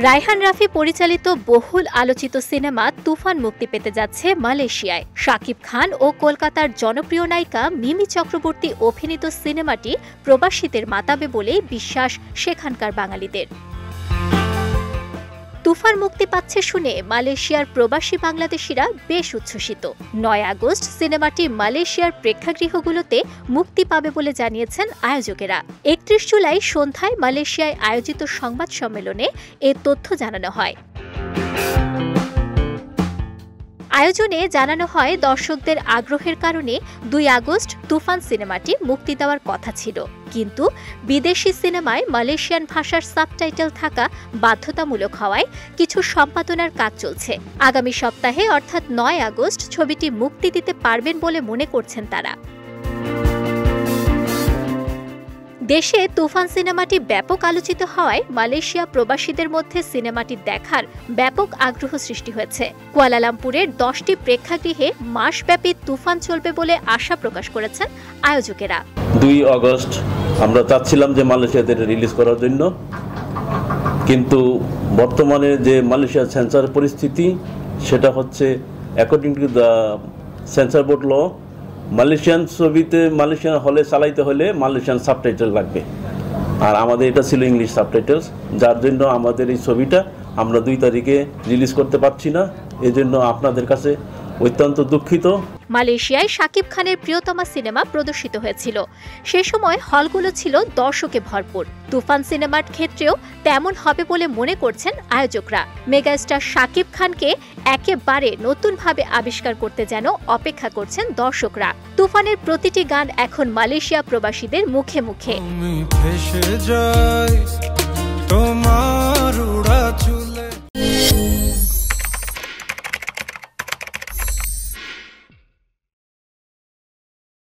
রায়হান রাফি পরিচালিত বহুল আলোচিত সিনেমা তুফান মুক্তি পেতে যাচ্ছে মালয়েশিয়ায়। শাকিব খান ও কলকাতার জনপ্রিয় নায়িকা মিমি চক্রবর্তী অভিনীত সিনেমাটি প্রবাসীদের মাতাবে বলেই বিশ্বাস সেখানকার বাঙালিদের। তুফান মুক্তি পাচ্ছে শুনে মালয়েশিয়ার প্রবাসী বাংলাদেশিরা বেশ উচ্ছ্বসিত। ৯ আগস্ট সিনেমাটি মালয়েশিয়ার প্রেক্ষাগৃহগুলোতে মুক্তি পাবে বলে জানিয়েছেন আয়োজকেরা। ৩১ জুলাই সন্ধ্যায় মালয়েশিয়ায় আয়োজিত সংবাদ সম্মেলনে এ তথ্য জানানো হয়। আয়োজনে জানানো হয়, দর্শকদের আগ্রহের কারণে ২ আগস্ট তুফান সিনেমাটি মুক্তি দেওয়ার কথা ছিল, কিন্তু বিদেশি সিনেমায় মালয়েশিয়ান ভাষার সাবটাইটেল থাকা বাধ্যতামূলক হওয়ায় কিছু সম্পাদনার কাজ চলছে। আগামী সপ্তাহে অর্থাৎ ৯ আগস্ট ছবিটি মুক্তি দিতে পারবেন বলে মনে করছেন তারা। দেশে তুফান সিনেমাটি ব্যাপক আলোচিত হওয়ায় মালয়েশিয়া প্রবাসীদের মধ্যে সিনেমাটি দেখার ব্যাপক আগ্রহ সৃষ্টি হয়েছে। কুয়ালালামপুরের ১০টি প্রেক্ষাগৃহে মাসব্যাপী তুফান চলবে বলে আশা প্রকাশ করেছেন আয়োজকেরা। ২ আগস্ট আমরা চাচ্ছিলাম যে মালয়েশিয়াতে রিলিজ করার জন্য, কিন্তু বর্তমানে যে মালয়েশিয়ার সেন্সর পরিস্থিতি সেটা হচ্ছে according to the censor board law, Malaysian ছবিতে মালয়েশিয়ান হলে চালাইতে হলে মালয়েশিয়ান সাবটাইটেল লাগবে, আর আমাদের এটা ছিল ইংলিশ সাবটাইটেলস, যার জন্য আমাদের এই ছবিটা আমরা ২ তারিখে রিলিজ করতে পারছি না। এজন্য আপনাদের কাছে অত্যন্ত দুঃখিত। মালয়েশিয়ায় শাকিব খানের প্রিয়তমা সিনেমা প্রদর্শিত হয়েছিল। সে সময় হলগুলো ছিল দর্শকে ভরপুর। তুফান সিনেমার ক্ষেত্রেও তেমন হবে বলে মনে করছেন আয়োজকরা। মেগাস্টার শাকিব খানকে একেবারে নতুনভাবে আবিষ্কার করতে যেন অপেক্ষা করছেন দর্শকরা। তুফানের প্রতিটি গান এখন মালয়েশিয়া প্রবাসীদের মুখে মুখে।